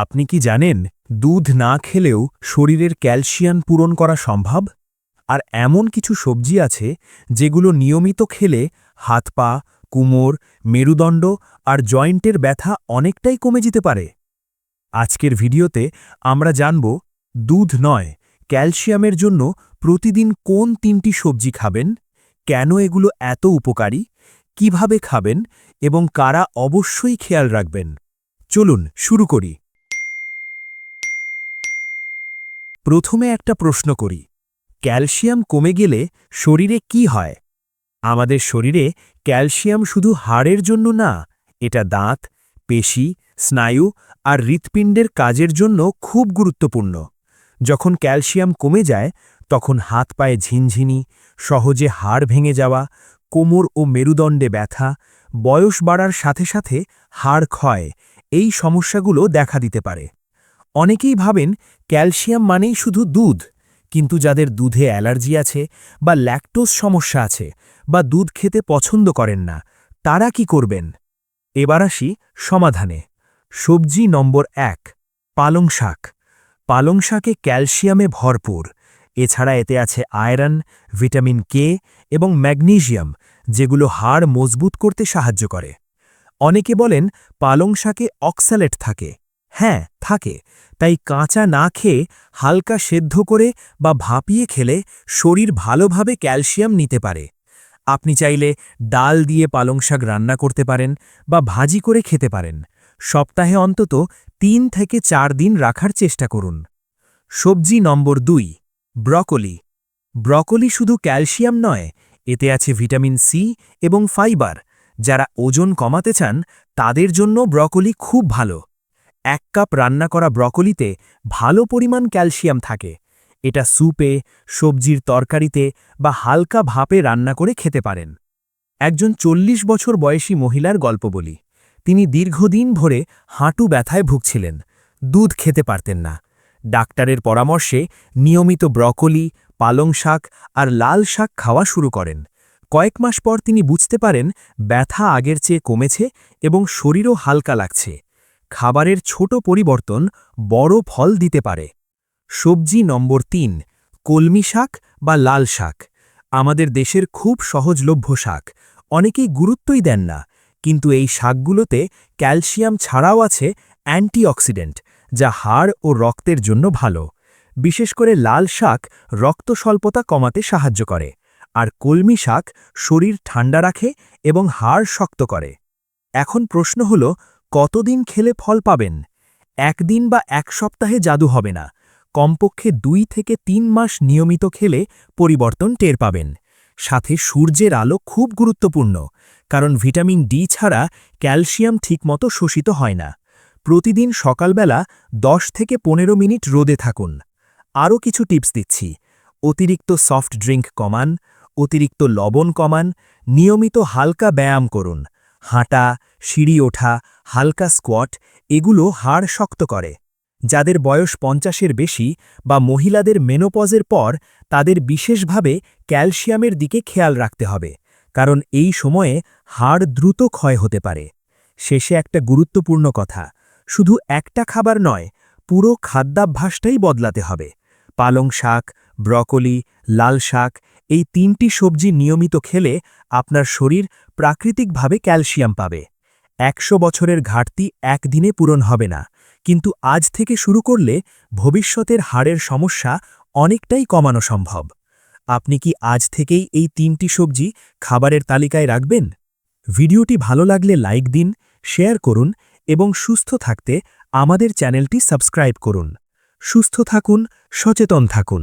আপনি কি জানেন দুধ না খেলেও শরীরের ক্যালসিয়াম পূরণ করা সম্ভব? আর এমন কিছু সবজি আছে যেগুলো নিয়মিত খেলে হাত পা, কোমর, মেরুদণ্ড আর জয়েন্টের ব্যথা অনেকটাই কমে যেতে পারে। আজকের ভিডিওতে আমরা জানব দুধ নয়, ক্যালসিয়ামের জন্য প্রতিদিন কোন ৩টি সবজি খাবেন, কেন এগুলো এত উপকারী, কিভাবে খাবেন এবং কারা অবশ্যই খেয়াল রাখবেন। চলুন শুরু করি। প্রথমে একটা প্রশ্ন করি, ক্যালসিয়াম কমে গেলে শরীরে কি হয়? আমাদের শরীরে ক্যালসিয়াম শুধু হাড়ের জন্য না, এটা দাঁত, পেশি, স্নায়ু আর হৃৎপিণ্ডের কাজের জন্য খুব গুরুত্বপূর্ণ। যখন ক্যালসিয়াম কমে যায় তখন হাত পায়ে ঝিনঝিনি, সহজে হাড় ভেঙে যাওয়া, কোমর ও মেরুদণ্ডে ব্যথা, বয়স বাড়ার সাথে সাথে হাড় ক্ষয়, এই সমস্যাগুলো দেখা দিতে পারে। অনেকেই ভাবেন ক্যালসিয়াম মানেই শুধু দুধ, কিন্তু যাদের দুধে অ্যালার্জি আছে বা ল্যাকটোজ সমস্যা আছে বা দুধ খেতে পছন্দ করেন না, তারা কি করবেন? এবার আসি সমাধানে। সবজি নম্বর ১, পালং শাক। পালং শাকে ক্যালসিয়ামে ভরপুর। এছাড়া এতে আছে আয়রন, ভিটামিন কে এবং ম্যাগনেসিয়াম, যেগুলো হাড় মজবুত করতে সাহায্য করে। অনেকে বলেন পালং শাকে অক্সালেট থাকে। হ্যাঁ, থাকে। তাই কাঁচা না খেয়ে হালকা সেদ্ধ করে বা ভাপিয়ে খেলে শরীর ভালোভাবে ক্যালসিয়াম নিতে পারে। আপনি চাইলে ডাল দিয়ে পালং শাক রান্না করতে পারেন বা ভাজি করে খেতে পারেন। সপ্তাহে অন্তত ৩ থেকে ৪ দিন রাখার চেষ্টা করুন। সবজি নম্বর ২, ব্রকোলি। ব্রকোলি শুধু ক্যালসিয়াম নয়, এতে আছে ভিটামিন সি এবং ফাইবার। যারা ওজন কমাতে চান তাদের জন্য ব্রকোলি খুব ভালো। ১ কাপ রান্না করা ব্রকোলিতে ভালো পরিমাণ ক্যালসিয়াম থাকে। এটা স্যুপে, সবজির তরকারিতে বা হালকা ভাপে রান্না করে খেতে পারেন। একজন ৪০ বছর বয়সী মহিলার গল্প বলি। তিনি দীর্ঘদিন ধরে হাঁটু ব্যথায় ভুগছিলেন, দুধ খেতে পারতেন না। ডাক্তারের পরামর্শে নিয়মিত ব্রকোলি, পালং শাক আর লাল শাক খাওয়া শুরু করেন। কয়েক মাস পর তিনি বুঝতে পারেন ব্যথা আগের চেয়ে কমেছে এবং শরীরও হালকা লাগছে। খাবারের ছোট পরিবর্তন বড় ফল দিতে পারে। সবজি নম্বর ৩, কলমি শাক বা লাল শাক। আমাদের দেশের খুব সহজলভ্য শাক, অনেকেই গুরুত্বই দেন না, কিন্তু এই শাকগুলোতে ক্যালসিয়াম ছাড়াও আছে অ্যান্টিঅক্সিডেন্ট, যা হাড় ও রক্তের জন্য ভালো। বিশেষ করে লাল শাক রক্ত স্বল্পতা কমাতে সাহায্য করে, আর কলমি শাক শরীর ঠান্ডা রাখে এবং হাড় শক্ত করে। এখন প্রশ্ন হল, কতদিন খেলে ফল পাবেন? ১ দিন বা ১ সপ্তাহে জাদু হবে না। কমপক্ষে ২ থেকে ৩ মাস নিয়মিত খেলে পরিবর্তন টের পাবেন। সাথে সূর্যের আলো খুব গুরুত্বপূর্ণ, কারণ ভিটামিন ডি ছাড়া ক্যালসিয়াম ঠিকমতো শোষিত হয় না। প্রতিদিন সকালবেলা ১০ থেকে ১৫ মিনিট রোদে থাকুন। আরও কিছু টিপস দিচ্ছি। অতিরিক্ত সফট ড্রিঙ্ক কমান, অতিরিক্ত লবণ কমান, নিয়মিত হালকা ব্যায়াম করুন। হাঁটা, সিঁড়ি ওঠা, হালকা স্কোয়াট, এগুলো হাড় শক্ত করে। যাদের বয়স ৫০-এর বেশি বা মহিলাদের মেনোপজের পর, তাদের বিশেষভাবে ক্যালসিয়ামের দিকে খেয়াল রাখতে হবে, কারণ এই সময়ে হাড় দ্রুত ক্ষয় হতে পারে। শেষে একটা গুরুত্বপূর্ণ কথা, শুধু একটা খাবার নয়, পুরো খাদ্যাভ্যাসটাই বদলাতে হবে। পালং শাক, ব্রকোলি, লাল শাক, এই ৩টি সবজি নিয়মিত খেলে আপনার শরীর প্রাকৃতিকভাবে ক্যালসিয়াম পাবে। ১০০ বছরের ঘাটতি একদিনে পূরণ হবে না, কিন্তু আজ থেকে শুরু করলে ভবিষ্যতের হাড়ের সমস্যা অনেকটাই কমানো সম্ভব। আপনি কি আজ থেকেই এই ৩টি সবজি খাবারের তালিকায় রাখবেন? ভিডিওটি ভালো লাগলে লাইক দিন, শেয়ার করুন এবং সুস্থ থাকতে আমাদের চ্যানেলটি সাবস্ক্রাইব করুন। সুস্থ থাকুন, সচেতন থাকুন।